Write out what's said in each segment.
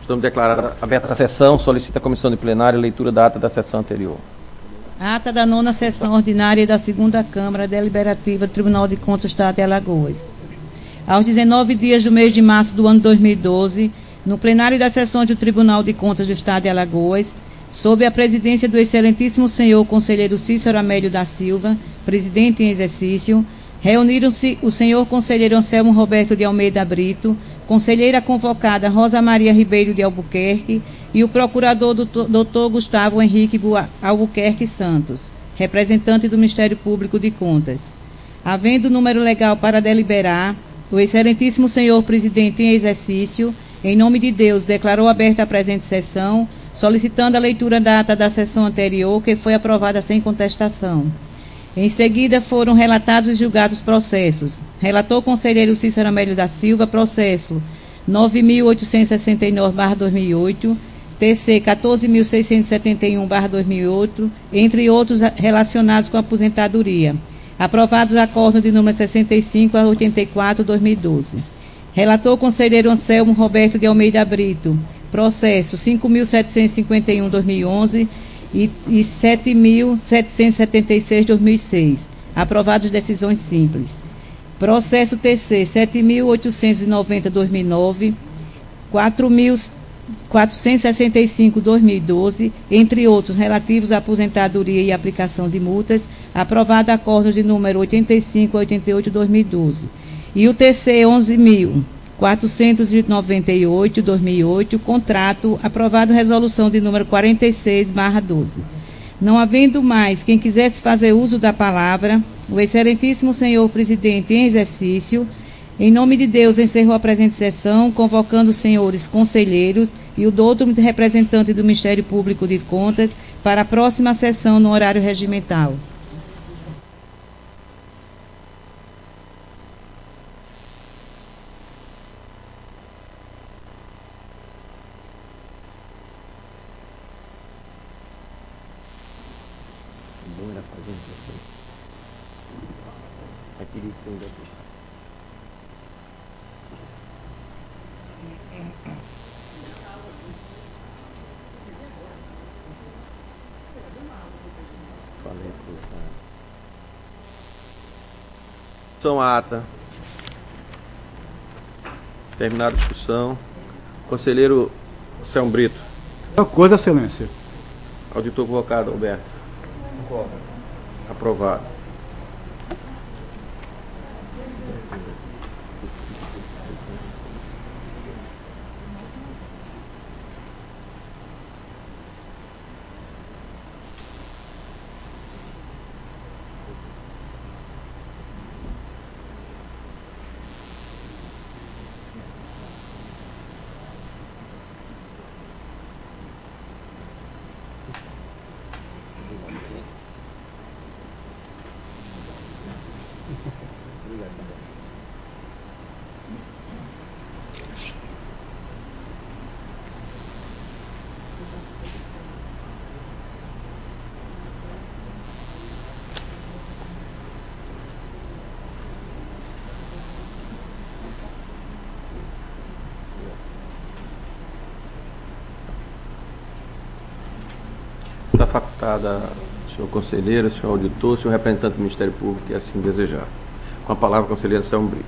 Estamos declarando aberta a sessão. Solicita a comissão de plenária a leitura da ata da sessão anterior. Ata da 9ª sessão ordinária da 2ª Câmara Deliberativa do Tribunal de Contas do Estado de Alagoas. Aos 19 dias do mês de março do ano 2012, no plenário das sessões do Tribunal de Contas do Estado de Alagoas, sob a presidência do excelentíssimo senhor conselheiro Cícero Amélio da Silva, presidente em exercício, reuniram-se o senhor conselheiro Anselmo Roberto de Almeida Brito, conselheira convocada Rosa Maria Ribeiro de Albuquerque e o procurador Dr. Gustavo Henrique Albuquerque Santos, representante do Ministério Público de Contas. Havendo número legal para deliberar, o excelentíssimo senhor presidente em exercício, em nome de Deus, declarou aberta a presente sessão, solicitando a leitura da ata da sessão anterior, que foi aprovada sem contestação. Em seguida, foram relatados e julgados processos. Relator conselheiro Cícero Amélio da Silva, processo 9.869/2008, TC 14.671/2008, entre outros relacionados com a aposentadoria. Aprovados acordo de número 65 a 84/2012. Relator conselheiro Anselmo Roberto de Almeida Brito, processo 5.751/2011 e 7.776/2006. Aprovados decisões simples. Processo TC 7.890/2009, 4.465/2012, entre outros relativos à aposentadoria e aplicação de multas, aprovado acordo de número 85 a 88/2012. E o TC 11.498/2008, contrato, aprovado resolução de número 46/12. Não havendo mais quem quisesse fazer uso da palavra, o excelentíssimo senhor presidente em exercício, em nome de Deus, encerrou a presente sessão, convocando os senhores conselheiros e o outro representante do Ministério Público de Contas para a próxima sessão no horário regimental. São ata. Terminada a discussão. Conselheiro Anselmo Brito. De acordo, excelência. Auditor convocado, Alberto. Concordo. Aprovado. Está facultada, senhor conselheiro, senhor auditor, senhor representante do Ministério Público, que assim desejar. Com a palavra, conselheiro Anselmo Brito.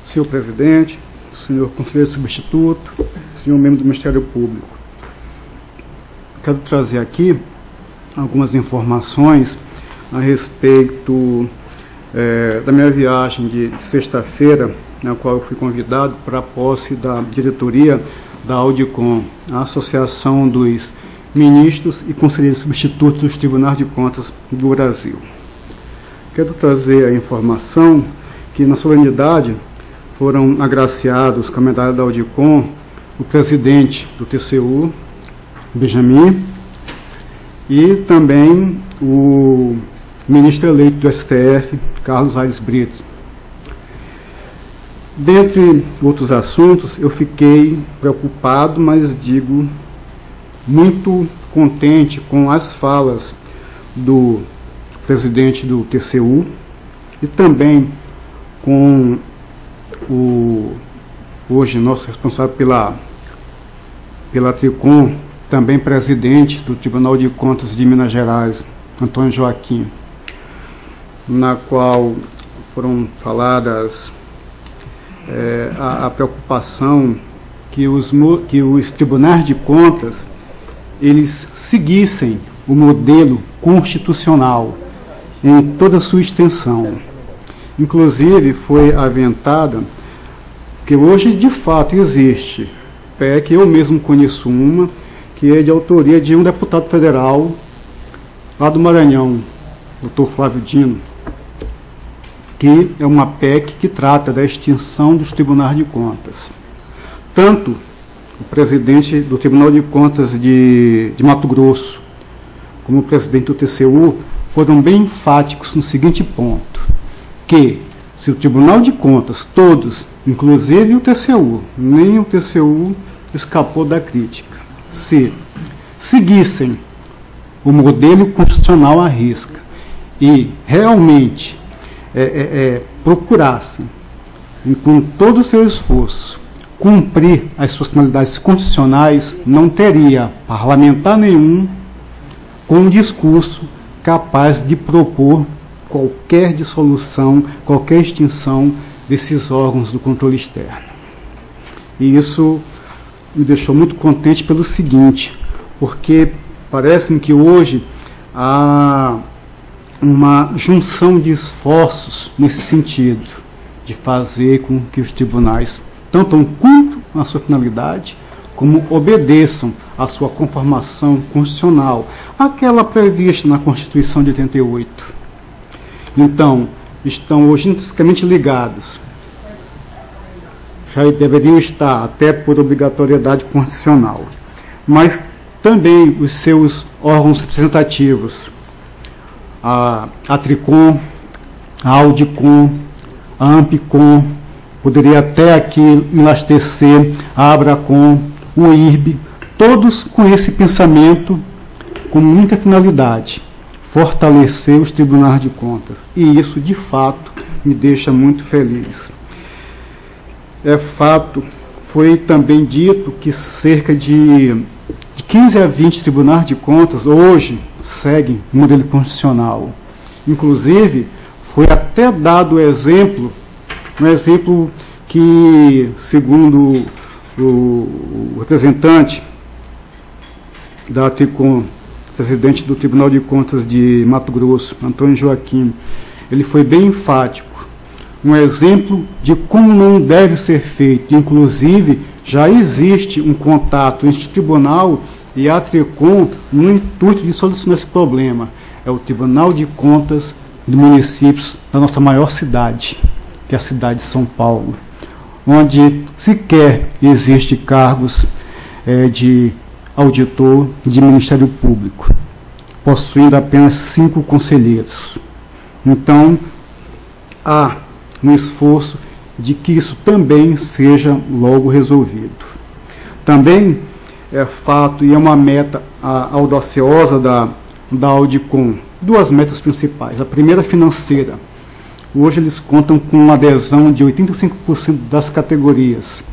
Senhor presidente, senhor conselheiro substituto, senhor membro do Ministério Público. Quero trazer aqui algumas informações a respeito da minha viagem de sexta-feira, na qual eu fui convidado para a posse da diretoria da Audicom, a Associação dos Ministros e Conselheiros Substitutos dos Tribunais de Contas do Brasil. Quero trazer a informação que, na solenidade, foram agraciados com a medalha da Audicom o presidente do TCU, Benjamin, e também o ministro eleito do STF, Carlos Aires Brito. Dentre outros assuntos, eu fiquei preocupado, mas digo muito contente com as falas do presidente do TCU e também com o hoje nosso responsável pela TRICOM, também presidente do Tribunal de Contas de Minas Gerais, Antônio Joaquim, na qual foram faladas a preocupação que os tribunais de contas eles seguissem o modelo constitucional em toda a sua extensão. Inclusive foi aventada que hoje de fato existe PEC, eu mesmo conheço uma, que é de autoria de um deputado federal lá do Maranhão, Dr. Flávio Dino, que é uma PEC que trata da extinção dos tribunais de contas. Tanto o presidente do Tribunal de Contas de Mato Grosso, como o presidente do TCU, foram bem enfáticos no seguinte ponto, que se o Tribunal de Contas, todos, inclusive o TCU, nem o TCU escapou da crítica, se seguissem o modelo constitucional à risca e realmente procurassem, com todo o seu esforço, cumprir as suas finalidades constitucionais, não teria parlamentar nenhum com um discurso capaz de propor qualquer dissolução, qualquer extinção desses órgãos do controle externo. E isso me deixou muito contente pelo seguinte, porque parece-me que hoje há uma junção de esforços nesse sentido, de fazer com que os tribunais tanto cumpram a sua finalidade, como obedeçam à sua conformação constitucional, aquela prevista na Constituição de 88. Então, estão hoje intrinsecamente ligados, já deveriam estar até por obrigatoriedade constitucional, mas também os seus órgãos representativos, a TRICOM, a AUDICOM, a AMPICOM, poderia até aqui enlastecer a ABRACOM, o IRB, todos com esse pensamento, com muita finalidade, fortalecer os tribunais de contas. E isso, de fato, me deixa muito feliz. É fato, foi também dito que cerca de 15 a 20 tribunais de contas hoje seguem o modelo constitucional. Inclusive, foi até dado um exemplo que, segundo o representante da TRICOM, presidente do Tribunal de Contas de Mato Grosso, Antônio Joaquim, ele foi bem enfático. Um exemplo de como não deve ser feito. Inclusive, já existe um contato entre o tribunal e a TRICOM no intuito de solucionar esse problema. É o Tribunal de Contas de Municípios da nossa maior cidade, que é a cidade de São Paulo, onde sequer existe cargos de auditor de Ministério Público, possuindo apenas 5 conselheiros. Então, há um esforço de que isso também seja logo resolvido. Também é fato e é uma meta audaciosa da AUDICOM, 2 metas principais. A primeira, financeira. Hoje eles contam com uma adesão de 85% das categorias,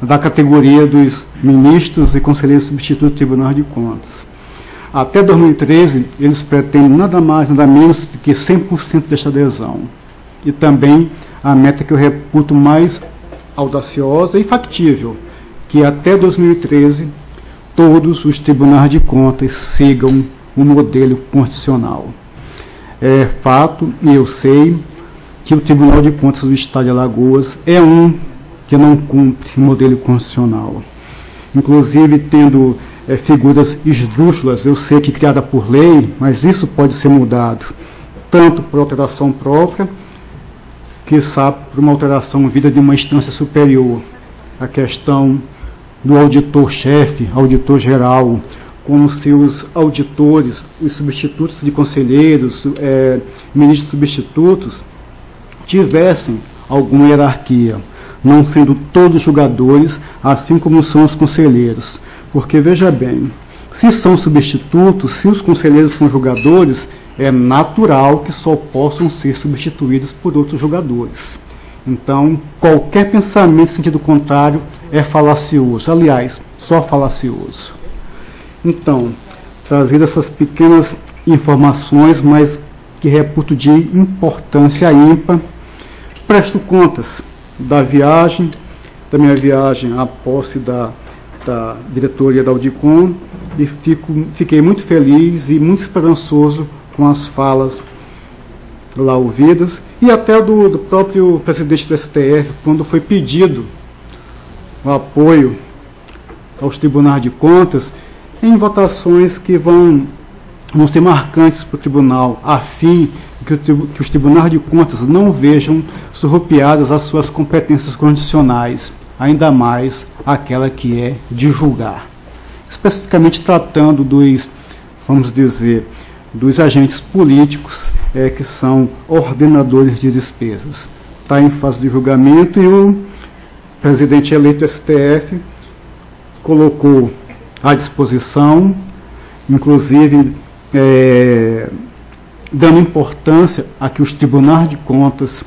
da categoria dos ministros e conselheiros substitutos do Tribunal de Contas. Até 2013, eles pretendem nada mais, nada menos do que 100% desta adesão. E também a meta que eu reputo mais audaciosa e factível, que até 2013 todos os tribunais de contas sigam o modelo constitucional. É fato, e eu sei, que o Tribunal de Contas do Estado de Alagoas é um que não cumpre o modelo constitucional. Inclusive, tendo figuras esdrúxulas, eu sei que criada por lei, mas isso pode ser mudado, tanto por alteração própria, quiçá por uma alteração vinda de uma instância superior. A questão do auditor-chefe, auditor-geral, como seus auditores, os substitutos de conselheiros, ministros substitutos, tivessem alguma hierarquia, não sendo todos julgadores, assim como são os conselheiros. Porque, veja bem, se são substitutos, se os conselheiros são julgadores, é natural que só possam ser substituídos por outros julgadores. Então, qualquer pensamento em sentido contrário é falacioso. Aliás, só falacioso. Então, trazer essas pequenas informações, mas que reputo de importância ímpar, presto contas da viagem, da minha viagem à posse da diretoria da Audicom, e fiquei muito feliz e muito esperançoso com as falas lá ouvidas, e até do próprio presidente do STF, quando foi pedido o apoio aos tribunais de contas, em votações que vão ser marcantes para o tribunal, a fim que os tribunais de contas não vejam surrupiadas as suas competências constitucionais, ainda mais aquela que é de julgar. Especificamente tratando vamos dizer, dos agentes políticos que são ordenadores de despesas. Está em fase de julgamento e o presidente eleito do STF colocou à disposição, inclusive dando importância a que os tribunais de contas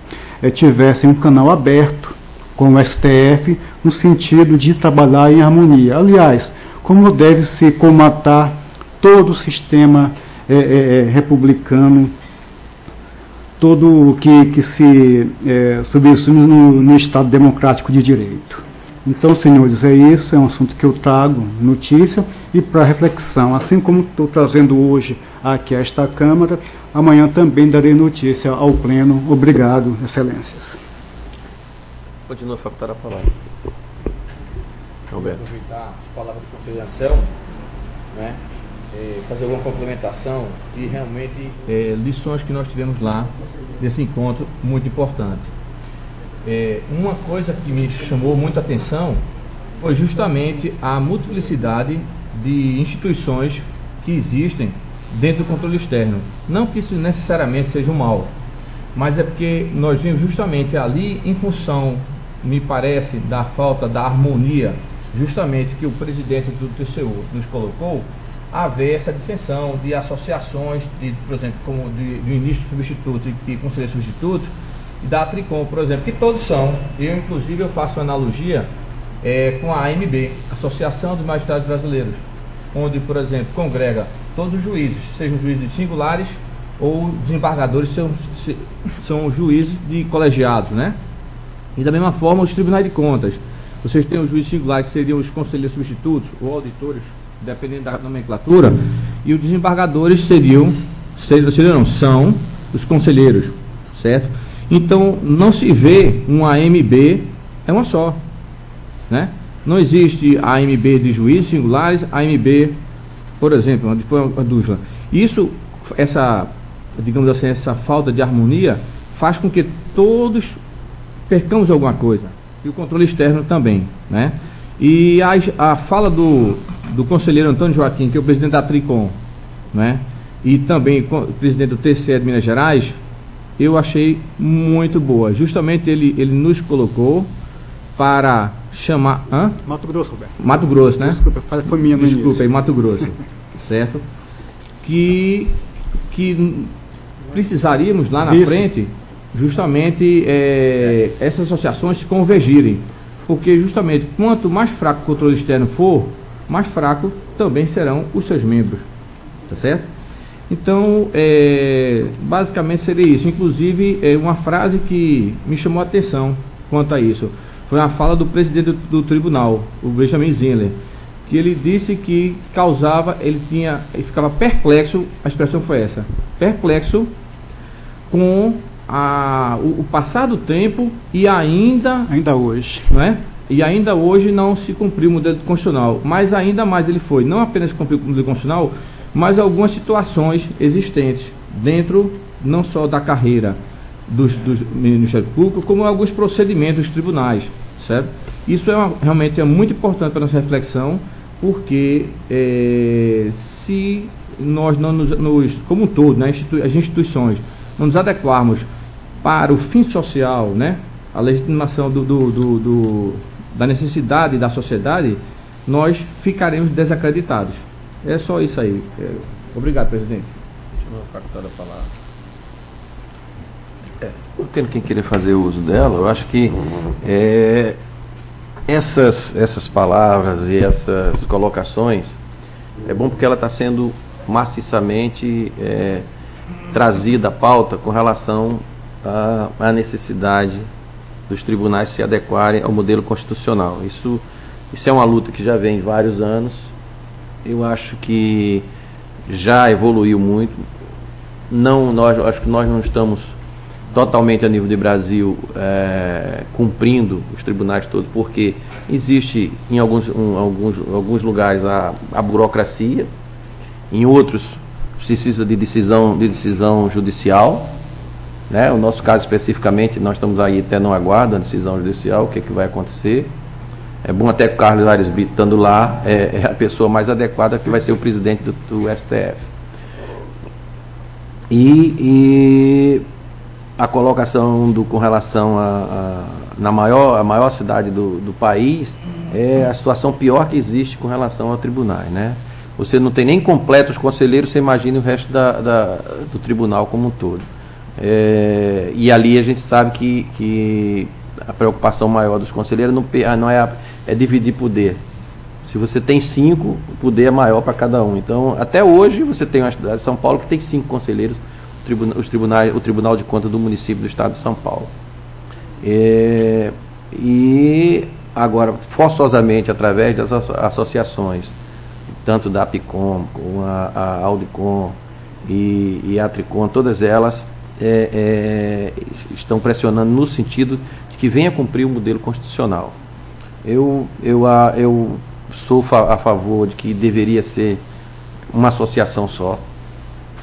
tivessem um canal aberto com o STF, no sentido de trabalhar em harmonia. Aliás, como deve se comatar todo o sistema republicano, todo o que se subsume no Estado democrático de direito. Então, senhores, é isso, é um assunto que eu trago notícia e para reflexão. Assim como estou trazendo hoje aqui a esta Câmara, amanhã também darei notícia ao Pleno. Obrigado, Excelências. Continua a facultar a palavra. Alberto. Aproveitar as palavras do conselheiro Anselmo, né? Fazer alguma complementação e realmente lições que nós tivemos lá desse encontro muito importante. Uma coisa que me chamou muita atenção foi justamente a multiplicidade de instituições que existem dentro do controle externo. Não que isso necessariamente seja um mal, mas é porque nós vimos justamente ali, em função, me parece, da falta da harmonia, justamente que o presidente do TCU nos colocou, haver essa dissensão de associações, por exemplo, como de ministros substitutos e conselheiros substitutos, e da Tricom, por exemplo, que todos são. Inclusive, eu faço uma analogia com a AMB, Associação dos Magistrados Brasileiros, onde, por exemplo, congrega todos os juízes, sejam juízes singulares ou desembargadores, são juízes de colegiados, né? E da mesma forma, os tribunais de contas. Vocês têm os juízes singulares, que seriam os conselheiros substitutos ou auditores, dependendo da nomenclatura, e os desembargadores são os conselheiros, certo? Então, não se vê uma AMB, é uma só, né? Não existe a AMB de juízes singulares, a AMB, por exemplo, onde foi a dúvida. Isso, digamos assim, essa falta de harmonia faz com que todos percamos alguma coisa, e o controle externo também, né? E a fala do conselheiro Antônio Joaquim, que é o presidente da Tricom, né? E também o presidente do TCE de Minas Gerais, eu achei muito boa. Justamente ele nos colocou para chamar... Mato Grosso, Roberto. Mato Grosso, né? Desculpa, foi minha no Desculpa, início. aí, Mato Grosso, certo? Que precisaríamos lá na frente, justamente, essas associações se convergirem. Porque justamente, quanto mais fraco o controle externo for, mais fraco também serão os seus membros, tá certo? Então, basicamente seria isso. Inclusive, uma frase que me chamou a atenção quanto a isso foi a fala do presidente do tribunal, o Benjamin Zinler, que ele disse que ele ficava perplexo, a expressão foi essa, perplexo com o passar do tempo e ainda hoje, não é? E ainda hoje não se cumpriu o modelo constitucional, mas ainda mais ele foi, não apenas cumprir o modelo constitucional, mas algumas situações existentes dentro, não só da carreira dos Ministérios Públicos, como alguns procedimentos dos tribunais, certo? Isso realmente é muito importante para a nossa reflexão, porque se nós não como um todo, né, as instituições, não nos adequarmos para o fim social, né, a legitimação da necessidade da sociedade, nós ficaremos desacreditados. É só isso aí. Obrigado, presidente. Continua a facultar a palavra. Não tendo quem querer fazer uso dela, eu acho que essas palavras e essas colocações, é bom porque ela está sendo maciçamente trazida à pauta com relação à necessidade dos tribunais se adequarem ao modelo constitucional. Isso é uma luta que já vem de vários anos. Eu acho que já evoluiu muito. Acho que nós não estamos totalmente a nível de Brasil cumprindo os tribunais todos, porque existe em alguns lugares a burocracia, em outros precisa de decisão judicial, né? O nosso caso especificamente, nós estamos aí até não aguardando a decisão judicial, o que vai acontecer. É bom até que o Carlos Aires Brito, estando lá, é a pessoa mais adequada, que vai ser o presidente do STF. E a colocação com relação na maior cidade do país é a situação pior que existe com relação ao tribunal, né? Você não tem nem completo os conselheiros, você imagina o resto do tribunal como um todo. E ali a gente sabe que a preocupação maior dos conselheiros não é dividir poder. Se você tem 5, o poder é maior para cada um. Então, até hoje, você tem uma cidade de São Paulo que tem 5 conselheiros, o Tribunal de Contas do município do estado de São Paulo. E agora, forçosamente, através das associações, tanto da APICOM, como a Audicom e a Tricom, todas elas estão pressionando no sentido de que venha cumprir o modelo constitucional. Eu sou a favor de que deveria ser uma associação só.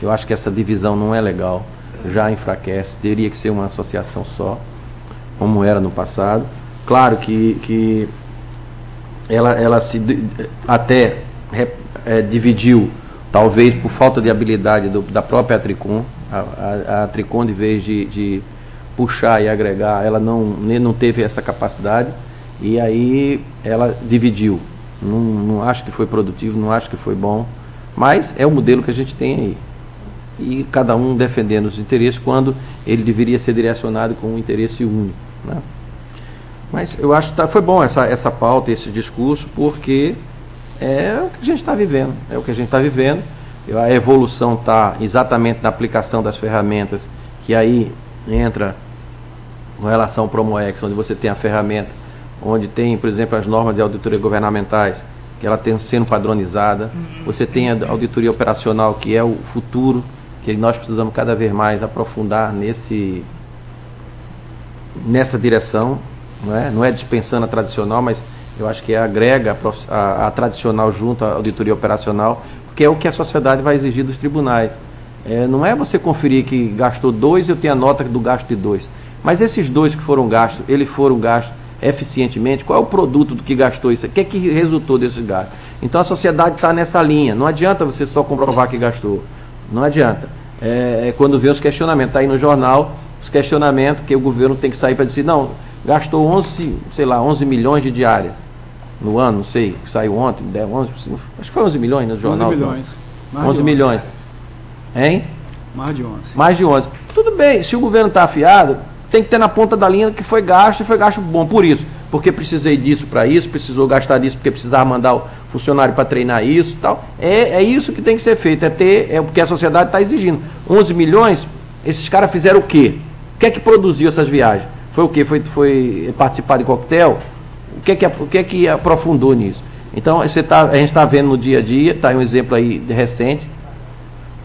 Eu acho que essa divisão não é legal, já enfraquece, teria que ser uma associação só, como era no passado. Claro que ela até dividiu, talvez por falta de habilidade da própria Tricom. A Tricom, de vez de puxar e agregar, ela não teve essa capacidade, e aí ela dividiu. Não acho que foi produtivo, não acho que foi bom, mas é o modelo que a gente tem aí. E cada um defendendo os interesses quando ele deveria ser direcionado com um interesse único, né? Mas eu acho que foi bom essa pauta, esse discurso, porque é o que a gente está vivendo. É o que a gente está vivendo. A evolução está exatamente na aplicação das ferramentas, que aí entra com relação ao Promoex, onde você tem a ferramenta, onde tem, por exemplo, as normas de auditoria governamentais, que ela tem sendo padronizada. Você tem a auditoria operacional, que é o futuro, que nós precisamos cada vez mais aprofundar nessa direção. Não é dispensando a tradicional, mas eu acho que agrega a tradicional junto à auditoria operacional, porque é o que a sociedade vai exigir dos tribunais. Não é você conferir que gastou 2, eu tenho a nota do gasto de 2. Mas esses 2 que foram gastos, eles foram gastos eficientemente? Qual é o produto do que gastou isso? O que é que resultou desse gasto? Então a sociedade está nessa linha. Não adianta você só comprovar que gastou. Não adianta. Quando vê os questionamentos, está aí no jornal, os questionamentos que o governo tem que sair para dizer, não, gastou 11 milhões de diária no ano, não sei, saiu ontem, 11, acho que foi 11 milhões no jornal. 11 milhões. 11 milhões. Hein? Mais de 11. Mais de 11. Tudo bem, se o governo está afiado, tem que ter na ponta da linha que foi gasto, e foi gasto bom. Por isso, porque precisei disso para isso, precisou gastar disso porque precisava mandar o funcionário para treinar isso e tal. É isso que tem que ser feito, porque a sociedade está exigindo. 11 milhões, esses caras fizeram o quê? O que é que produziu essas viagens? Foi o quê? Foi participar de coquetel? O que é que aprofundou nisso? Então, a gente está vendo no dia a dia, está aí um exemplo aí recente,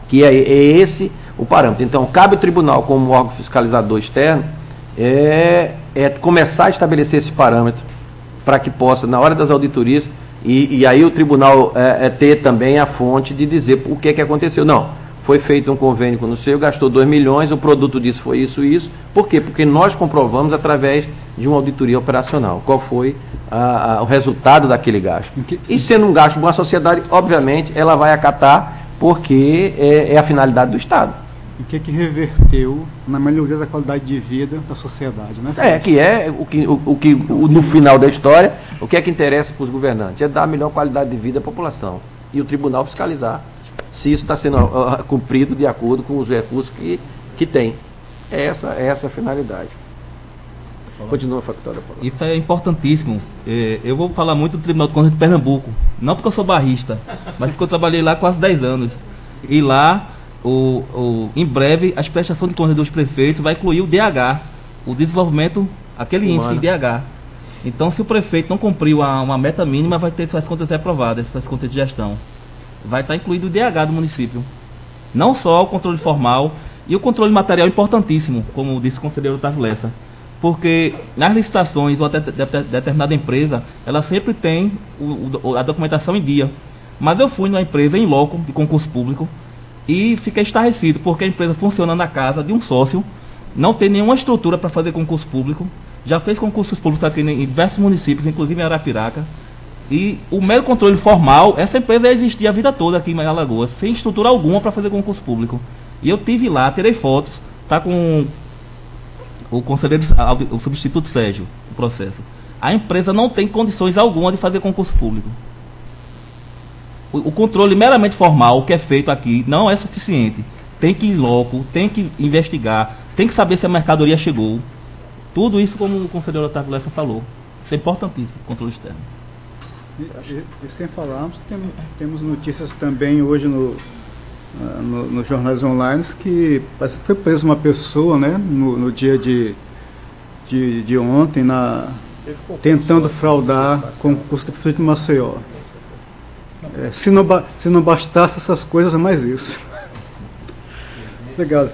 que é esse o parâmetro. Então, cabe ao tribunal, como órgão fiscalizador externo, começar a estabelecer esse parâmetro para que possa, na hora das auditorias, e aí o tribunal ter também a fonte de dizer o que aconteceu. Não, foi feito um convênio com o seu, gastou 2 milhões, o produto disso foi isso e isso. Por quê? Porque nós comprovamos através de uma auditoria operacional qual foi o resultado daquele gasto. E sendo um gasto de uma sociedade, obviamente, ela vai acatar, porque é a finalidade do Estado. E o que reverteu na melhoria da qualidade de vida da sociedade, né? No final da história, o que é que interessa para os governantes? É dar a melhor qualidade de vida à população. E o tribunal fiscalizar se isso está sendo cumprido de acordo com os recursos que tem. É essa a finalidade. Continua, facultado. Isso é importantíssimo. Eu vou falar muito do Tribunal de Contas de Pernambuco, não porque eu sou barrista, mas porque eu trabalhei lá quase 10 anos. E lá, em breve, as prestações de contas dos prefeitos vai incluir o DH, o desenvolvimento, aquele índice de DH. Então, se o prefeito não cumpriu uma meta mínima, vai ter suas contas reprovadas, suas contas de gestão. Vai estar incluído o DH do município. Não só o controle formal e o controle material importantíssimo, como disse o conselheiro Otávio Lessa. Porque nas licitações ou até determinada empresa, ela sempre tem a documentação em dia. Mas eu fui numa empresa em loco de concurso público e fiquei estarrecido, porque a empresa funciona na casa de um sócio, não tem nenhuma estrutura para fazer concurso público, já fez concursos públicos aqui em diversos municípios, inclusive em Arapiraca, e o mero controle formal, essa empresa existia a vida toda aqui em Alagoas, sem estrutura alguma para fazer concurso público. E eu tive lá, tirei fotos, tá com o conselheiro, o substituto Sérgio, o processo. A empresa não tem condições alguma de fazer concurso público. O controle meramente formal que é feito aqui não é suficiente. Tem que ir logo, tem que investigar, tem que saber se a mercadoria chegou. Tudo isso, como o conselheiro Otávio Lessa falou. Isso é importantíssimo, controle externo. E sem falarmos, temos notícias também hoje nos jornais online que parece que foi presa uma pessoa, né, no dia de ontem, tentando fraudar concurso do prefeito de Maceió. Se não bastasse essas coisas, é mais isso. Obrigado.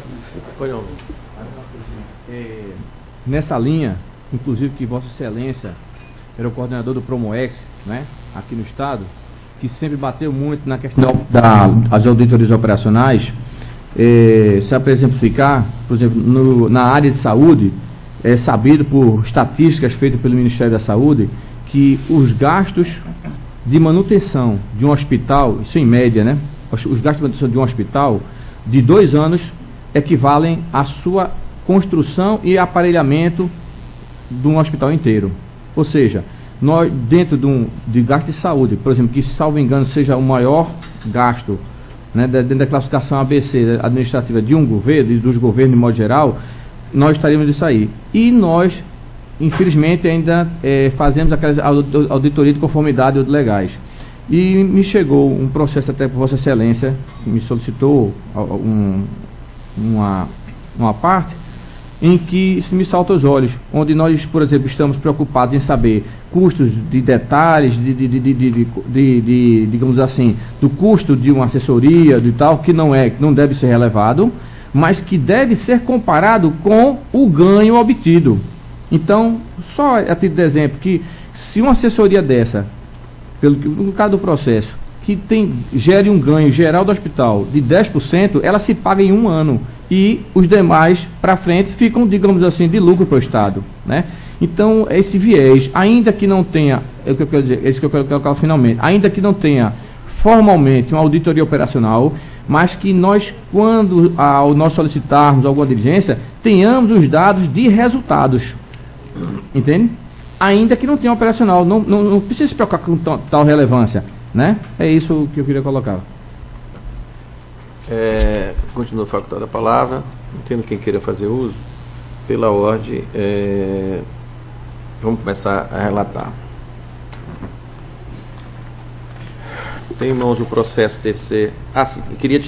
Nessa linha, inclusive que Vossa Excelência era o coordenador do Promoex, né, aqui no Estado, que sempre bateu muito na questão das auditorias operacionais, só para exemplificar, por exemplo, na área de saúde, é sabido por estatísticas feitas pelo Ministério da Saúde que os gastos de manutenção de um hospital, isso em média, né? Os gastos de manutenção de um hospital de 2 anos equivalem à sua construção e aparelhamento de um hospital inteiro. Ou seja, nós, dentro de gasto de saúde, por exemplo, que, salvo engano, seja o maior gasto, né, dentro da classificação ABC administrativa de um governo, dos governos de modo geral, nós estaríamos disso aí. E nós, infelizmente, ainda fazemos aquelas auditorias de conformidade legais. E me chegou um processo até por Vossa Excelência, que me solicitou uma parte, em que se me salta aos olhos, onde nós, por exemplo, estamos preocupados em saber custos de detalhes, digamos assim, do custo de uma assessoria, de tal, que não deve ser relevado, mas que deve ser comparado com o ganho obtido. Então, só a título de exemplo, que se uma assessoria dessa, no caso do processo, que gere um ganho geral do hospital de 10%, ela se paga em 1 ano. E os demais, para frente, ficam, digamos assim, de lucro para o Estado, né? Então, esse viés, ainda que não tenha, é o que eu quero dizer, é isso que eu quero colocar finalmente, ainda que não tenha formalmente uma auditoria operacional, mas que nós, quando ao nós solicitarmos alguma diligência, tenhamos os dados de resultados, entende? Ainda que não tenha operacional, não precisa se preocupar com tal relevância, né? É isso que eu queria colocar. Continua facultada a palavra. Não tendo quem queira fazer uso, pela ordem, vamos começar a relatar. Tem em mãos o processo TC. Queria,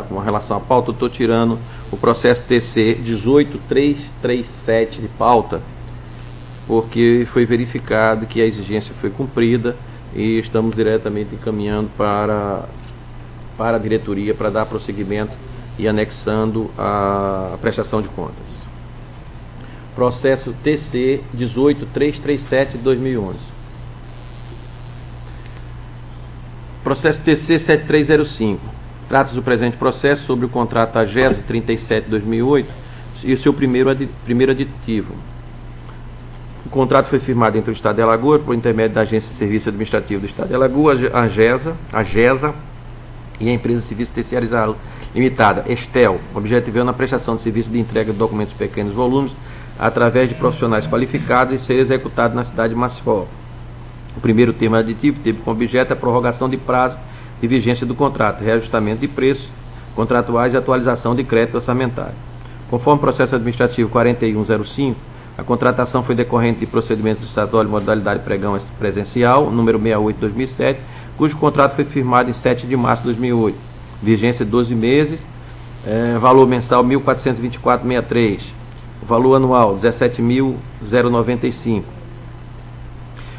com relação à pauta, eu estou tirando o processo TC 18337 de pauta, porque foi verificado que a exigência foi cumprida e estamos diretamente encaminhando para a diretoria para dar prosseguimento e anexando a prestação de contas. Processo TC 18337 de 2011. Processo TC 7305. Trata-se do presente processo sobre o contrato AGESA 37 de 2008 e o seu primeiro aditivo. O contrato foi firmado entre o Estado de Alagoas, por intermédio da Agência de Serviço Administrativo do Estado de Alagoas, a AGESA, e a Empresa de Serviço Terciarizada Limitada, Estel, objetivando a prestação de serviço de entrega de documentos de pequenos volumes através de profissionais qualificados e ser executado na cidade de Maceió. O primeiro termo aditivo teve como objeto a prorrogação de prazo de vigência do contrato, reajustamento de preços contratuais e atualização de crédito orçamentário. Conforme o processo administrativo 4105, a contratação foi decorrente de procedimento licitatório modalidade pregão presencial, número 68/2007, cujo contrato foi firmado em 7 de março de 2008. Vigência de 12 meses, valor mensal R$ 1.424,63, valor anual R$ 17.095.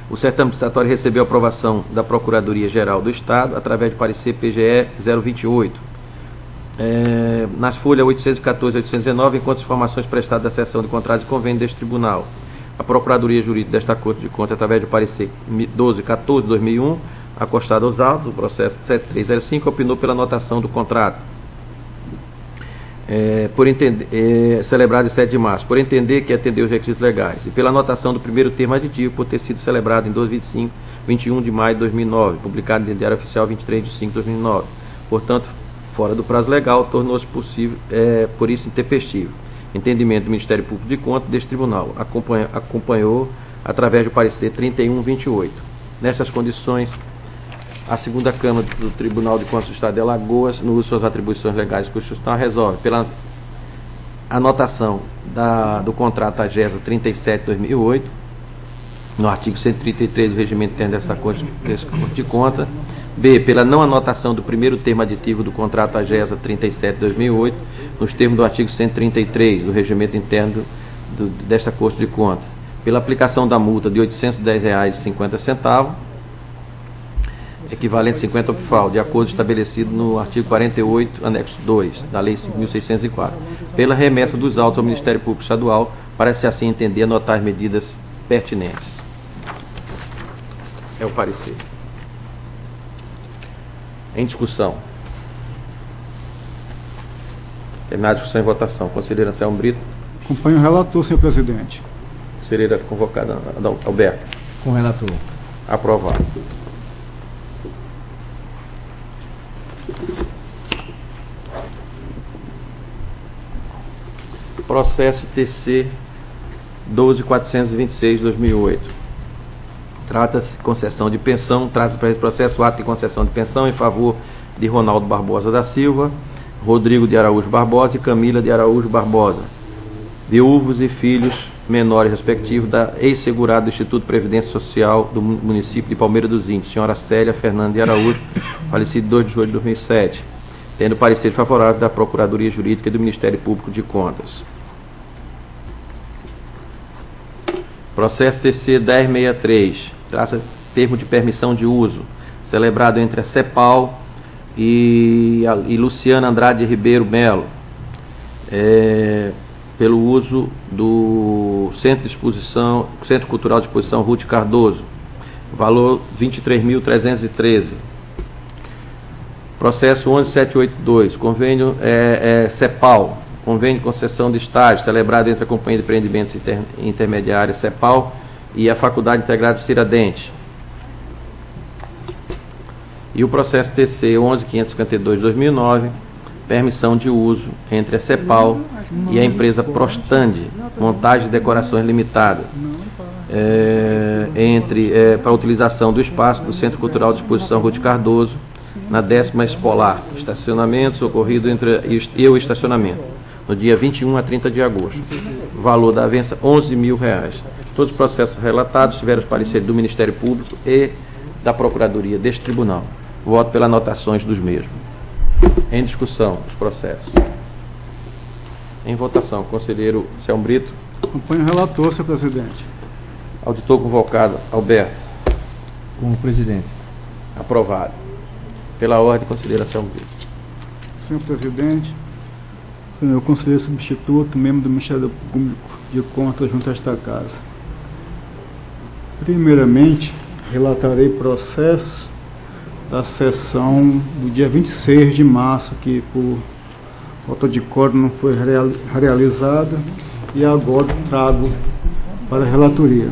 O certame licitatório recebeu aprovação da Procuradoria-Geral do Estado através de parecer PGE 028. Nas folhas 814 e 819, enquanto as informações prestadas da seção de contratos e convênio deste tribunal. A Procuradoria Jurídica desta Corte de Contas, através do parecer 1214/2001, acostado aos autos, o processo 7305, opinou pela anotação do contrato, celebrado em 7 de março, por entender que atendeu os requisitos legais, e pela anotação do primeiro termo aditivo, por ter sido celebrado em 21 de maio de 2009, publicado no Diário Oficial 23 de 5 de 2009. Portanto, fora do prazo legal, tornou-se possível, por isso, intempestivo. Entendimento do Ministério Público de Contas deste tribunal. Acompanhou através do parecer 31/28. Nestas condições, a segunda Câmara do Tribunal de Contas do Estado de Alagoas, no uso de suas atribuições legais e constitucionais, resolve, pela anotação do contrato AGESA 37/2008, no artigo 133 do Regimento Interno desta Corte de Contas. B, pela não anotação do primeiro termo aditivo do contrato AGESA 37/2008, nos termos do artigo 133 do Regimento Interno desta Corte de Contas. Pela aplicação da multa de R$ 810,50, equivalente a 50 OPFAL, de acordo estabelecido no artigo 48, anexo 2, da Lei 5.604. Pela remessa dos autos ao Ministério Público Estadual, para se assim entender anotar as medidas pertinentes. É o parecer. Em discussão. Terminada a discussão e votação. Conselheiro Anselmo Brito. Acompanho o relator, senhor presidente. Conselheira convocada, Alberto. Com o relator. Aprovado. Processo TC 12.426/2008. Trata-se de concessão de pensão, trata-se para esse processo ato de concessão de pensão em favor de Ronaldo Barbosa da Silva, Rodrigo de Araújo Barbosa e Camila de Araújo Barbosa, viúvos e filhos menores respectivos da ex-segurada do Instituto de Previdência Social do município de Palmeira dos Índios, senhora Célia Fernanda de Araújo, falecido 2 de julho de 2007, tendo parecer favorável da Procuradoria Jurídica e do Ministério Público de Contas. Processo TC 1063, trata termo de permissão de uso, celebrado entre a CEPAL e Luciana Andrade Ribeiro Melo, pelo uso do Centro Cultural de Exposição Ruth Cardoso, valor R$ 23.313. Processo 11782, convênio CEPAL, convênio de concessão de estágio, celebrado entre a Companhia de Empreendimentos Intermediários CEPAL e a Faculdade Integrada de Tiradentes. E o processo TC 11.552/2009, permissão de uso entre a CEPAL e a empresa Prostande, Montagem e Decorações Limitada, para a utilização do espaço do Centro Cultural de Exposição Ruth Cardoso, na 10ª Espolar, estacionamentos ocorrido entre o estacionamento, no dia 21 a 30 de agosto. Valor da avença R$ 11.000. Todos os processos relatados tiveram os pareceres do Ministério Público e da Procuradoria deste Tribunal. Voto pelas anotações dos mesmos. Em discussão, os processos. Em votação, conselheiro Anselmo Brito. Acompanho o relator, senhor presidente. Auditor convocado, Alberto. Com o presidente. Aprovado. Pela ordem, conselheiro Anselmo Brito. Senhor presidente, senhor conselheiro substituto, membro do Ministério Público de Contas junto a esta casa. Primeiramente, relatarei processo da sessão do dia 26 de março, que por falta de quórum não foi realizada, e agora trago para a relatoria.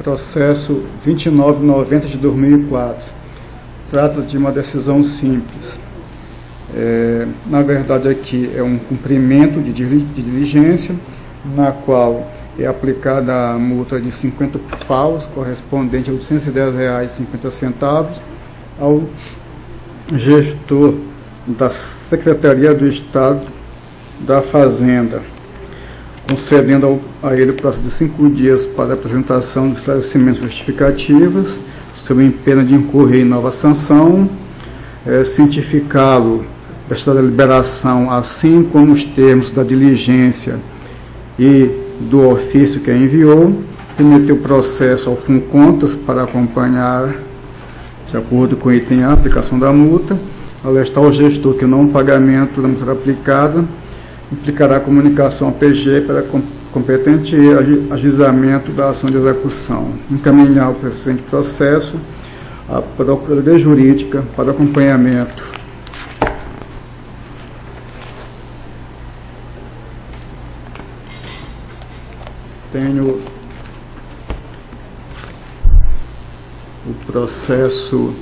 Processo 2990 de 2004. Trata de uma decisão simples. Na verdade, aqui é um cumprimento de diligência, na qual é aplicada a multa de 50 FAUs, correspondente a R$ 810,50, ao gestor da Secretaria do Estado da Fazenda, concedendo a ele o prazo de 5 dias para a apresentação de esclarecimentos justificativos, sob pena de incorrer em nova sanção, cientificá-lo desta deliberação, assim como os termos da diligência e do ofício que a enviou, remeter o processo ao FUNCONTAS para acompanhar, de acordo com o item A, a aplicação da multa, alertar ao gestor que o não pagamento da multa aplicada implicará a comunicação ao PGE para competente ajuizamento da ação de execução, encaminhar o presente processo à Procuradoria Jurídica para acompanhamento. Tenho o processo,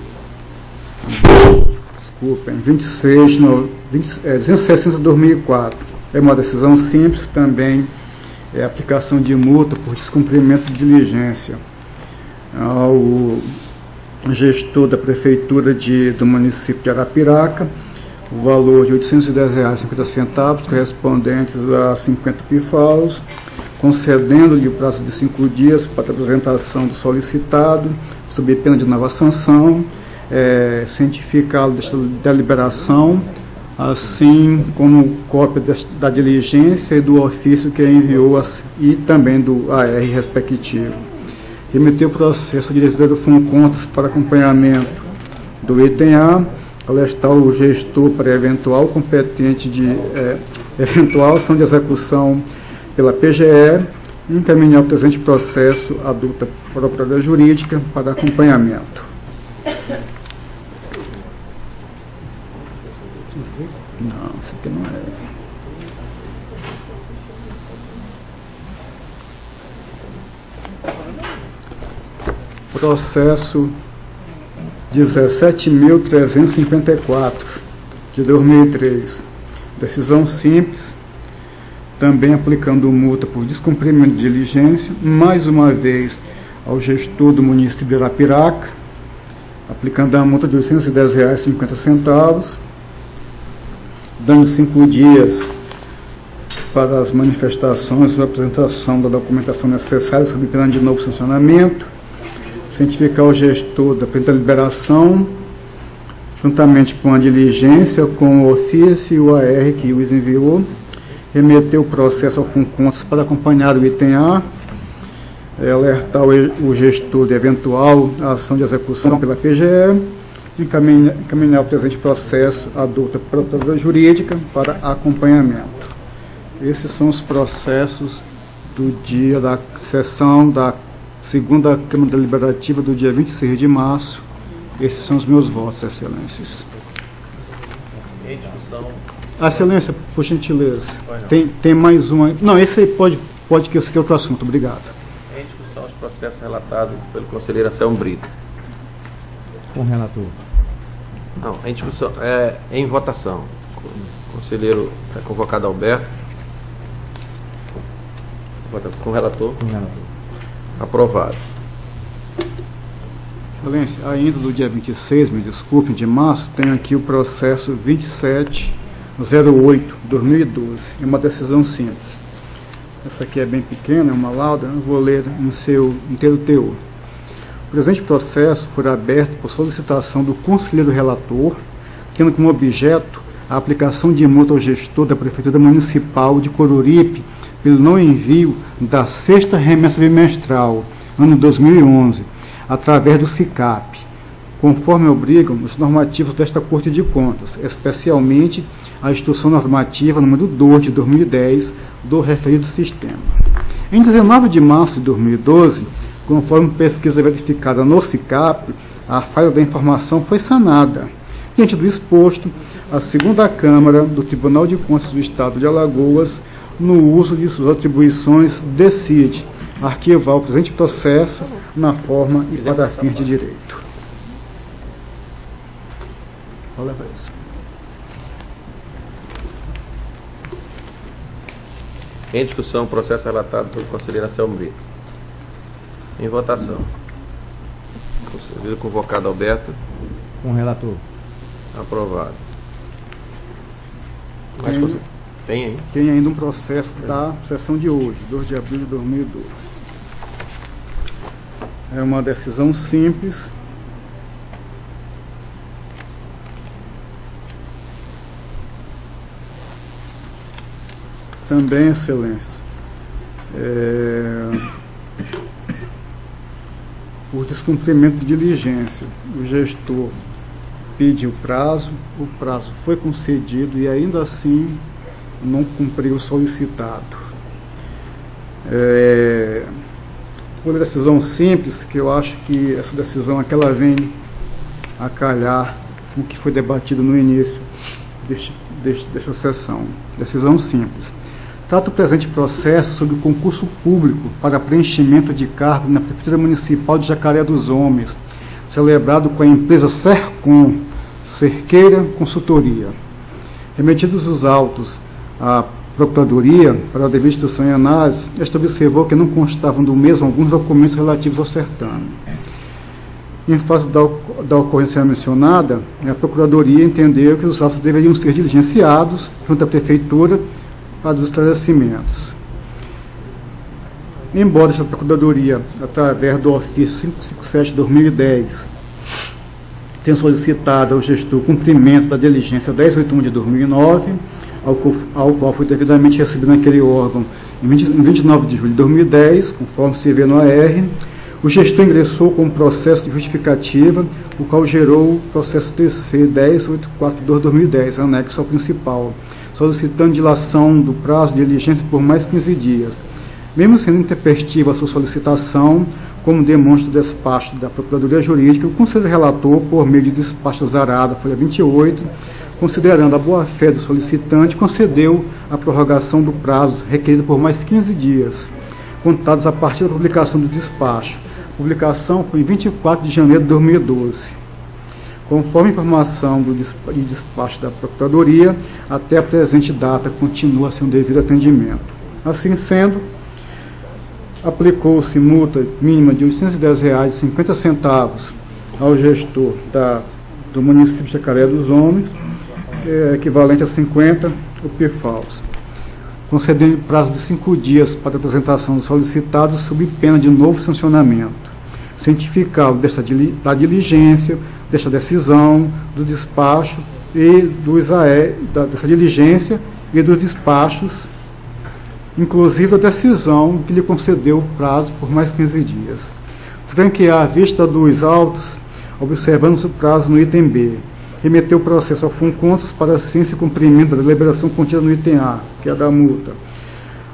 desculpem, 260/2004. É uma decisão simples, também é aplicação de multa por descumprimento de diligência ao gestor da Prefeitura do município de Arapiraca, o valor de R$ 810,50, correspondentes a 50 PIFAUs, concedendo-lhe o prazo de 5 dias para a apresentação do solicitado, sob pena de nova sanção, cientificá-lo desta deliberação, assim como cópia da diligência e do ofício que enviou e também do AR respectivo. Remeter o processo à diretoria do FUNCONTAS para acompanhamento do item A, alertar o gestor para eventual competente de eventual ação de execução pela PGE e encaminhar o presente processo à adulta Procuradoria Jurídica para acompanhamento. Não, isso aqui não é. Processo 17.354, de 2003. Decisão simples, também aplicando multa por descumprimento de diligência, mais uma vez ao gestor do município de Arapiraca, aplicando a multa de R$ 810,50, dando 5 dias para as manifestações ou apresentação da documentação necessária sob pena de novo sancionamento, cientificar o gestor da deliberação, juntamente com a diligência, com o ofício e o AR que os enviou, remeter o processo ao FUNCONTAS para acompanhar o item A, alertar o gestor de eventual ação de execução pela PGE, encaminhar o presente processo à adulta Procuradoria Jurídica para acompanhamento. Esses são os processos do dia da sessão da segunda Câmara Deliberativa do dia 26 de março. Esses são os meus votos, Excelências. Em discussão. Excelência, por gentileza. Tem mais uma. Não, esse aí pode que esse aqui é outro assunto. Obrigado. Em discussão, os processos relatados pelo conselheiro Anselmo Brito. Com o relator. Não, em discussão, em votação. O conselheiro é convocado Alberto. Com o relator. Com o relator. Aprovado. Excelência, ainda do dia 26, me desculpe, de março, tem aqui o processo 2708/2012. É uma decisão simples. Essa aqui é bem pequena, é uma lauda, eu vou ler em seu inteiro teor. O presente processo foi aberto por solicitação do conselheiro relator, tendo como objeto a aplicação de multa ao gestor da Prefeitura Municipal de Coruripe pelo não envio da 6ª remessa bimestral, ano 2011, através do SICAP, conforme obrigam os normativos desta Corte de Contas, especialmente a Instrução Normativa número 2 de 2010 do referido sistema. Em 19 de março de 2012, conforme pesquisa verificada no SICAP, a falha da informação foi sanada. Diante do exposto, a segunda Câmara do Tribunal de Contas do Estado de Alagoas, no uso de suas atribuições, decide arquivar o presente processo na forma e para fins de direito. Olha para isso. Em discussão, processo relatado pelo conselheiro Anselmo Brito. Em votação. Conselheiro convocado Alberto. Com o relator. Aprovado. Tem aí? Tem ainda um processo da sessão de hoje, 2 de abril de 2012. É uma decisão simples. Também, excelências, por descumprimento de diligência, o gestor pediu prazo, o prazo foi concedido e ainda assim não cumpriu o solicitado. Por decisão simples, que eu acho que essa decisão aqui ela vem a calhar com o que foi debatido no início desta sessão. Decisão simples. Trata o presente processo sobre o concurso público para preenchimento de cargo na Prefeitura Municipal de Jacaré dos Homens, celebrado com a empresa Sercom, Cerqueira Consultoria. Remetidos os autos à Procuradoria para a devida instrução e análise, esta observou que não constavam do mesmo alguns documentos relativos ao certame. Em face da ocorrência mencionada, a Procuradoria entendeu que os autos deveriam ser diligenciados junto à Prefeitura para os esclarecimentos. Embora esta Procuradoria, através do ofício 557/2010, tenha solicitado ao gestor cumprimento da diligência 1081 de 2009, ao qual foi devidamente recebido naquele órgão em 29 de julho de 2010, conforme se vê no AR, o gestor ingressou com um processo de justificativa, o qual gerou o processo TC 10.842/2010, anexo ao principal, solicitando dilação do prazo de diligência por mais 15 dias. Mesmo sendo intempestiva a sua solicitação, como demonstra o despacho da Procuradoria Jurídica, o conselheiro relator, por meio de despacho azarado, folha 28, considerando a boa-fé do solicitante, concedeu a prorrogação do prazo requerido por mais 15 dias, contados a partir da publicação do despacho. A publicação foi em 24 de janeiro de 2012. Conforme a informação do despacho da Procuradoria, até a presente data continua sem o devido atendimento. Assim sendo, aplicou-se multa mínima de R$ 810,50 ao gestor do município de Jacaré dos Homens, equivalente a 50 UPFAUs, concedendo prazo de 5 dias para a apresentação dos solicitados sob pena de novo sancionamento, cientificá-lo da diligência, desta decisão, do despacho e dessa diligência e dos despachos, inclusive a decisão que lhe concedeu o prazo por mais 15 dias. Franquear a vista dos autos, observando-se o prazo no item B. Remeteu o processo ao FUNCONTRAS para ciência e cumprimento da deliberação contida no item A, que é a da multa.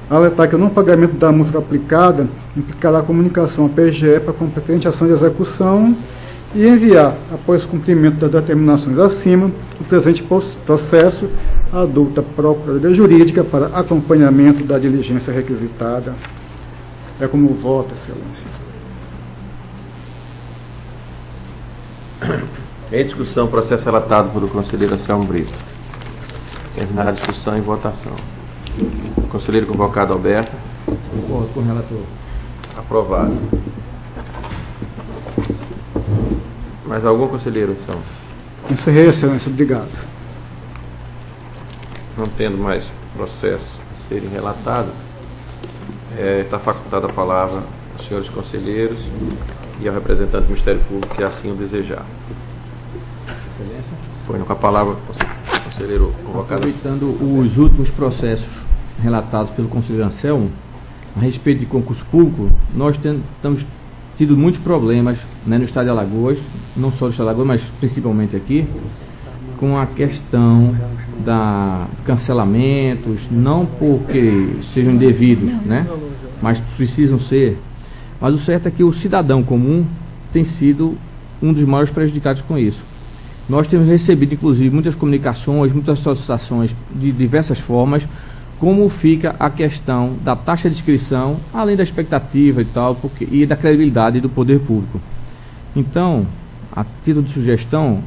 Alertar que o não pagamento da multa aplicada implicará a comunicação à PGE para a competente ação de execução e enviar, após cumprimento das determinações acima, o presente processo à adulta Procuradoria Jurídica para acompanhamento da diligência requisitada. É como voto, excelências. Em discussão, processo relatado pelo conselheiro Anselmo Brito. Terminada a discussão e votação. Conselheiro convocado Alberto. Concordo com o relator. Aprovado. Mais algum, conselheiro? Encerrei, excelência. Obrigado. Não tendo mais processos a serem relatados, está facultada a palavra aos senhores conselheiros e ao representante do Ministério Público que assim o desejar. Excelência. Põe com a palavra o conselheiro convocado. Aproveitando os últimos processos relatados pelo conselheiro Anselmo, a respeito de concurso público, nós estamos tido muitos problemas, né, no estado de Alagoas, não só no estado de Alagoas, mas principalmente aqui, com a questão da cancelamentos, não porque sejam indevidos, né, mas precisam ser. Mas o certo é que o cidadão comum tem sido um dos maiores prejudicados com isso. Nós temos recebido, inclusive, muitas comunicações, muitas solicitações de diversas formas, como fica a questão da taxa de inscrição, além da expectativa e tal, e da credibilidade do poder público. Então, a título de sugestão,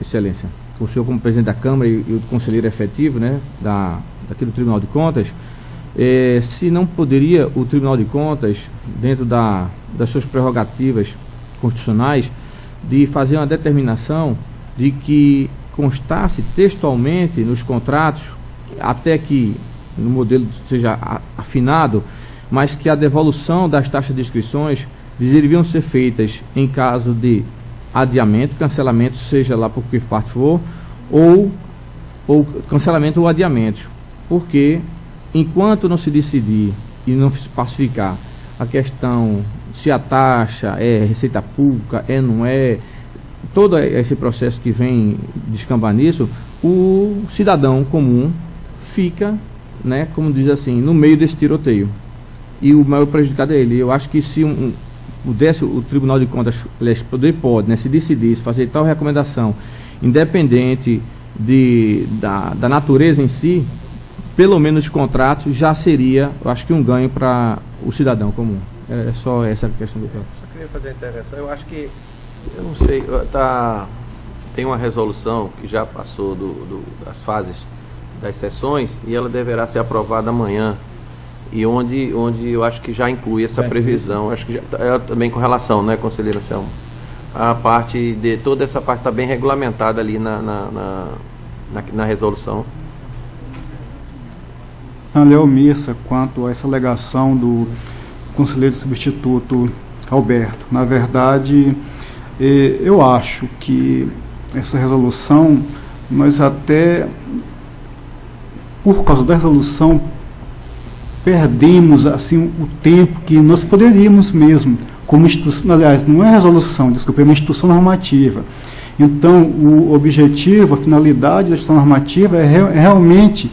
excelência, o senhor como presidente da Câmara e o conselheiro efetivo, né, daqui do Tribunal de Contas, se não poderia o Tribunal de Contas, dentro das suas prerrogativas constitucionais, de fazer uma determinação de que constasse textualmente nos contratos, até que no modelo seja afinado, mas que a devolução das taxas de inscrições deveriam ser feitas em caso de adiamento, cancelamento, seja lá por que parte for, ou cancelamento ou adiamento, porque enquanto não se decidir e não se pacificar a questão se a taxa é receita pública, não é, todo esse processo que vem descambar nisso, o cidadão comum fica, né, como diz assim, no meio desse tiroteio. E o maior prejudicado é ele. Eu acho que se pudesse o Tribunal de Contas, pode, né, se decidisse fazer tal recomendação, independente da natureza em si, pelo menos os contratos, já seria, eu acho que um ganho para o cidadão comum. É só essa questão do campo. Só queria fazer a intervenção. Eu acho que, eu não sei, tem uma resolução que já passou das fases das sessões e ela deverá ser aprovada amanhã. E onde eu acho que já inclui essa previsão. Acho que já, também com relação, né, conselheira Selma? Toda essa parte está bem regulamentada ali na resolução. Ela é omissa quanto a essa alegação do conselheiro substituto Alberto. Na verdade, eu acho que essa resolução, nós até, por causa da resolução, perdemos assim o tempo que nós poderíamos mesmo, como instituição, aliás, não é resolução, desculpa, é uma instituição normativa. Então, o objetivo, a finalidade da instituição normativa é realmente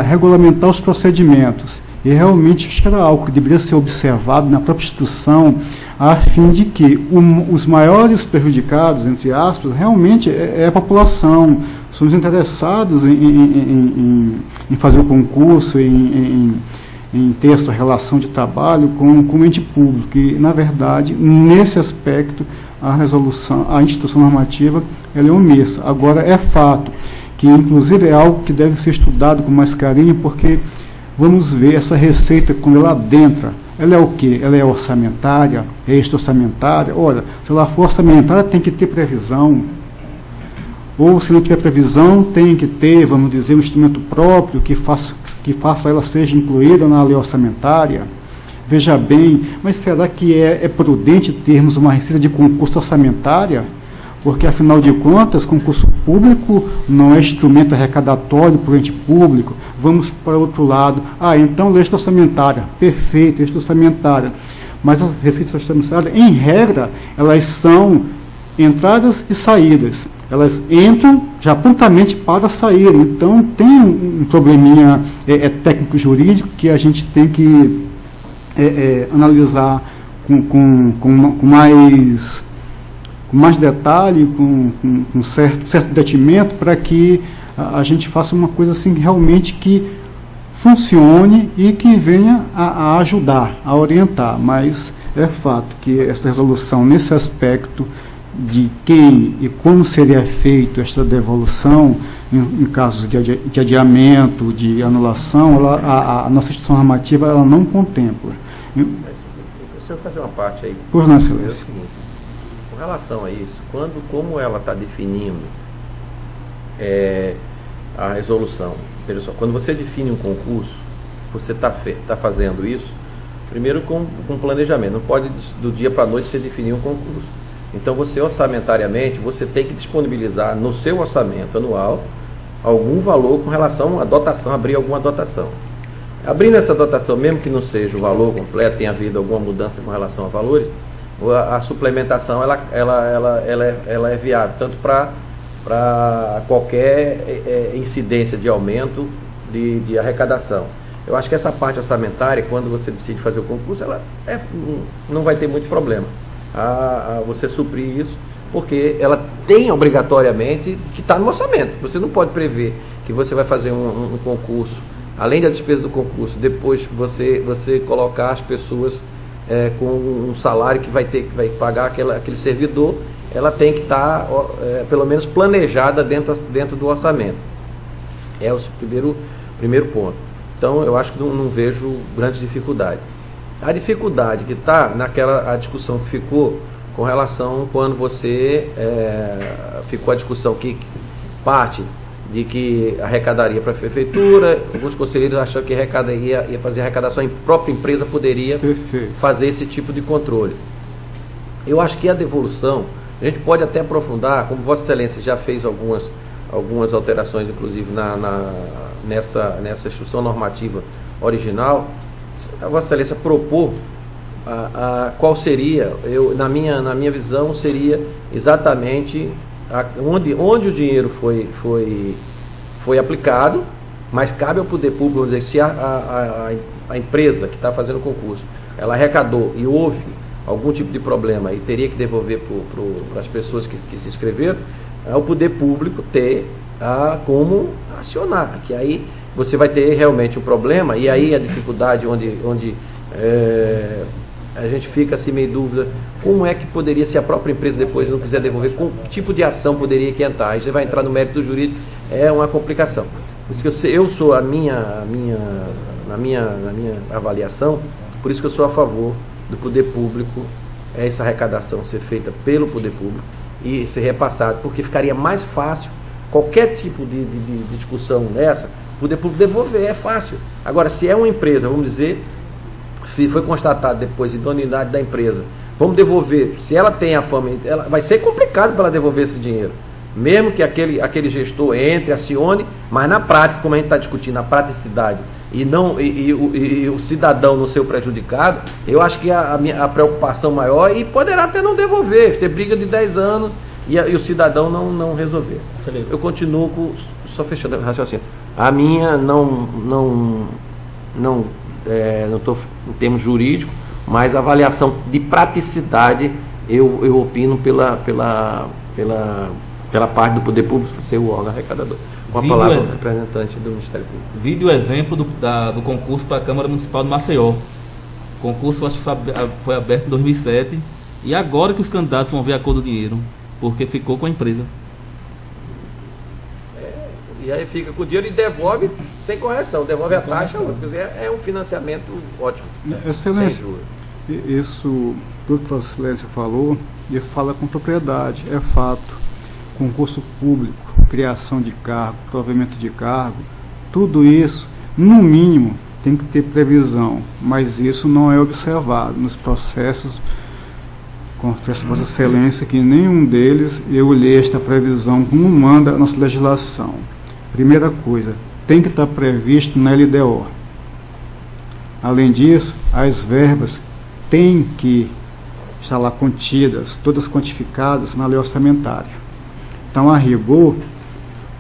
regulamentar os procedimentos. E realmente acho que era algo que deveria ser observado na própria instituição, a fim de que os maiores prejudicados, entre aspas, realmente é a população. Somos interessados em fazer o concurso, em ter essa relação de trabalho com o ente público. E, na verdade, nesse aspecto, a instituição normativa ela é omissa. Agora, é fato que, inclusive, é algo que deve ser estudado com mais carinho, porque vamos ver essa receita quando ela adentra. Ela é o quê? Ela é orçamentária? É extra-orçamentária? Olha, se ela for orçamentária, tem que ter previsão. Ou, se não tiver previsão, tem que ter, vamos dizer, um instrumento próprio que faça ela seja incluída na lei orçamentária. Veja bem, mas será que é prudente termos uma receita de concurso orçamentária? Porque, afinal de contas, concurso público não é instrumento arrecadatório para o ente público. Vamos para o outro lado. Então, lei orçamentária. Perfeito, lei orçamentária. Mas as receitas orçamentárias, em regra, elas são entradas e saídas. Elas entram já prontamente para sair. Então, tem um probleminha técnico-jurídico que a gente tem que analisar com mais detalhe, com certo detimento, para que a gente faça uma coisa assim realmente que funcione e que venha a ajudar, a orientar. Mas é fato que essa resolução, nesse aspecto de quem e como seria feito esta devolução, em casos de adiamento, de anulação, a nossa instituição normativa ela não contempla. Mas, se eu fazer uma parte aí. Por não, excelência. Com relação a isso, como ela está definindo a resolução, veja só, quando você define um concurso, você está fazendo isso, primeiro com planejamento, não pode do dia para a noite você definir um concurso. Então você orçamentariamente, você tem que disponibilizar no seu orçamento anual algum valor com relação à dotação, abrir alguma dotação. Abrindo essa dotação, mesmo que não seja o valor completo, tenha havido alguma mudança com relação a valores, a suplementação ela é viável, tanto para qualquer incidência de aumento de arrecadação. Eu acho que essa parte orçamentária, quando você decide fazer o concurso, não vai ter muito problema a você suprir isso, porque ela tem obrigatoriamente que estar no orçamento. Você não pode prever que você vai fazer um concurso, além da despesa do concurso, depois você colocar as pessoas com um salário que vai pagar aquele servidor. Ela tem que estar pelo menos planejada dentro do orçamento. É o primeiro ponto. Então, eu acho que não vejo grande dificuldade. A dificuldade que está a discussão que ficou com relação quando você ficou a discussão que parte de que arrecadaria para a prefeitura, alguns conselheiros acham que ia fazer arrecadação, a própria empresa poderia fazer esse tipo de controle. Eu acho que a devolução, a gente pode até aprofundar, como Vossa Excelência já fez algumas alterações, inclusive nessa instrução normativa original, a Vossa Excelência propor qual seria, na minha visão, seria exatamente onde o dinheiro foi aplicado, mas cabe ao poder público, vamos dizer, se a empresa que está fazendo o concurso, ela arrecadou e houve algum tipo de problema e teria que devolver para as pessoas que se inscreveram, o poder público ter como acionar, que aí você vai ter realmente um problema, e aí a dificuldade onde a gente fica assim meio dúvida, como é que poderia, se a própria empresa depois não quiser devolver, com que tipo de ação poderia que entrar? Aí você vai entrar no mérito do jurídico, é uma complicação. Por isso que eu sou, na minha avaliação, por isso que eu sou a favor do poder público, essa arrecadação ser feita pelo poder público e ser repassado, porque ficaria mais fácil qualquer tipo de discussão dessa, o poder público devolver, é fácil. Agora, se é uma empresa, vamos dizer, foi constatado depois a idoneidade da empresa, vamos devolver, se ela tem a fama, vai ser complicado para ela devolver esse dinheiro, mesmo que aquele gestor entre, acione, mas na prática, como a gente está discutindo, a praticidade e o cidadão não ser prejudicado, eu acho que a preocupação maior, e poderá até não devolver, você briga de 10 anos e o cidadão não resolver. Eu continuo só fechando o raciocínio. A minha não estou em termos jurídicos, mas a avaliação de praticidade eu opino pela parte do poder público ser o órgão arrecadador. Com a palavra do representante do Ministério Público. Vídeo exemplo do concurso para a Câmara Municipal de Maceió. O concurso acho que foi aberto em 2007 e agora que os candidatos vão ver a cor do dinheiro, porque ficou com a empresa. E aí fica com o dinheiro e devolve sem correção, devolve a taxa, quer dizer, é um financiamento ótimo. Excelência, isso tudo que a Vossa Excelência falou, ele fala com propriedade, é fato. Concurso público, criação de cargo, provimento de cargo, tudo isso, no mínimo, tem que ter previsão, mas isso não é observado nos processos. Confesso a Vossa Excelência que nenhum deles eu li esta previsão como manda a nossa legislação. Primeira coisa, tem que estar previsto na LDO. Além disso, as verbas têm que estar lá contidas, todas quantificadas na lei orçamentária. Então, a rigor,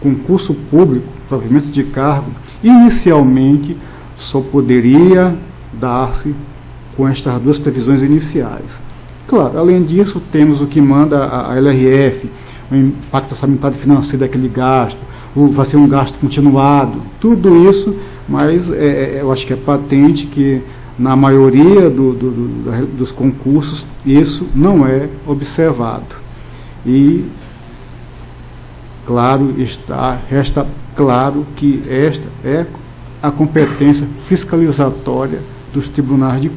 concurso público, provimento de cargo, inicialmente só poderia dar-se com estas duas previsões iniciais. Claro, além disso, temos o que manda a LRF, o impacto orçamentário financeiro daquele gasto, vai ser um gasto continuado, tudo isso, mas eu acho que é patente que na maioria dos concursos isso não é observado. E claro resta claro que esta é a competência fiscalizatória dos tribunais de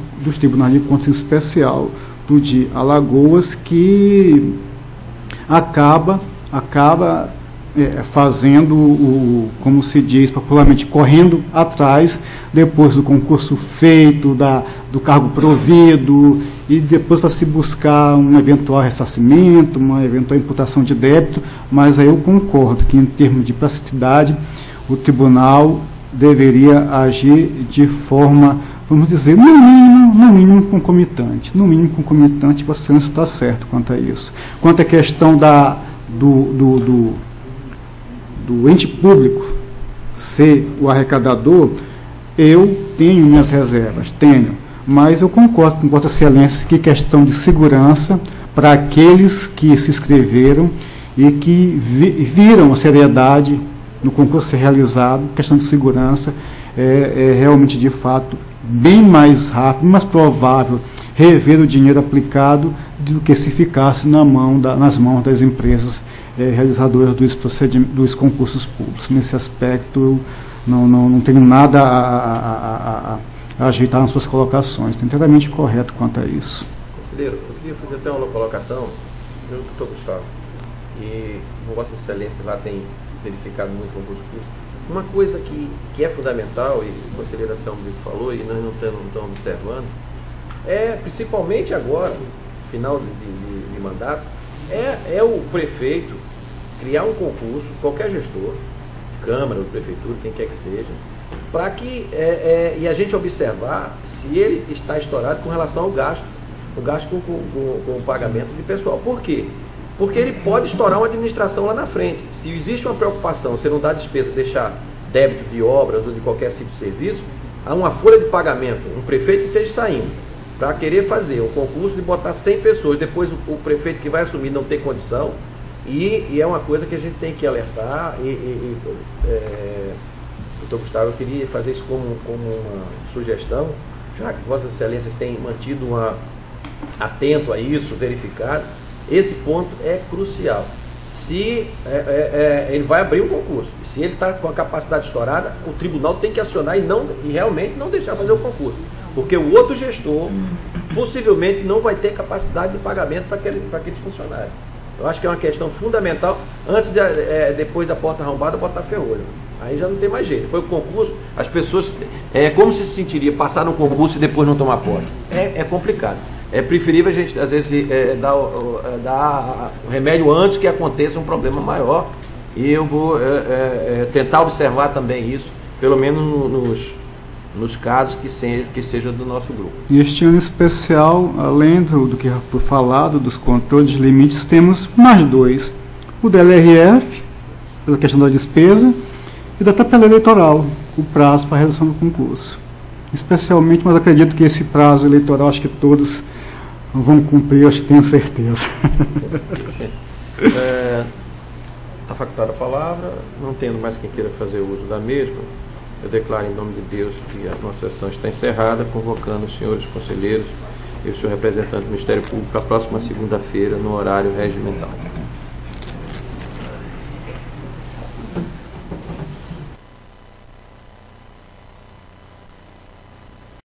contas em especial do de Alagoas, que acaba fazendo, como se diz popularmente, correndo atrás, depois do concurso feito, do cargo provido, e depois para se buscar um eventual ressarcimento, uma eventual imputação de débito, mas aí eu concordo que, em termos de praticidade, o tribunal deveria agir de forma, vamos dizer, no mínimo concomitante. No mínimo concomitante, você não está certo quanto a isso. Quanto à questão do ente público ser o arrecadador, eu tenho minhas reservas, mas eu concordo com Vossa Excelência que questão de segurança para aqueles que se inscreveram e que viram a seriedade no concurso ser realizado, questão de segurança é realmente, de fato, bem mais rápido, mais provável rever o dinheiro aplicado do que se ficasse nas mãos das empresas realizadoras dos concursos públicos. Nesse aspecto, não tenho nada a ajeitar nas suas colocações. Estou inteiramente correto quanto a isso. Conselheiro, eu queria fazer até uma colocação, junto com o doutor Gustavo, e Vossa Excelência lá tem verificado muito o concurso público. Uma coisa que é fundamental, e o conselheiro Anselmo falou, e nós não estamos observando, principalmente agora, final de mandato, é o prefeito criar um concurso, qualquer gestor, Câmara, Prefeitura, quem quer que seja, para que, e a gente observar se ele está estourado com relação ao gasto, com o pagamento de pessoal. Por quê? Porque ele pode estourar uma administração lá na frente. Se existe uma preocupação, você não dá despesa, deixar débito de obras ou de qualquer tipo de serviço, há uma folha de pagamento, um prefeito que esteja saindo, para querer fazer o concurso de botar 100 pessoas, depois o prefeito que vai assumir não tem condição, e é uma coisa que a gente tem que alertar, doutor Gustavo, eu queria fazer isso como uma sugestão, já que Vossas Excelências têm mantido atento a isso, verificado, esse ponto é crucial. Se ele vai abrir um concurso, se ele está com a capacidade estourada, o tribunal tem que acionar e realmente não deixar fazer o concurso, porque o outro gestor possivelmente não vai ter capacidade de pagamento para aqueles funcionários. Eu acho que é uma questão fundamental, antes depois da porta arrombada, botar ferrolho. Aí já não tem mais jeito. Depois do concurso, as pessoas, como se sentiria passar no concurso e depois não tomar posse? É complicado. É preferível a gente, às vezes, dar o remédio antes que aconteça um problema maior. E eu vou tentar observar também isso, pelo menos nos casos que seja do nosso grupo. Este ano especial, além do que foi falado, dos controles de limites, temos mais dois. O da LRF, pela questão da despesa, e da tabela eleitoral, o prazo para a realização do concurso. Especialmente, mas acredito que esse prazo eleitoral, acho que todos vão cumprir, acho que tenho certeza. Está facultada a palavra, não tendo mais quem queira fazer uso da mesma, eu declaro em nome de Deus que a nossa sessão está encerrada, convocando os senhores conselheiros e o senhor representante do Ministério Público para a próxima segunda-feira, no horário regimental.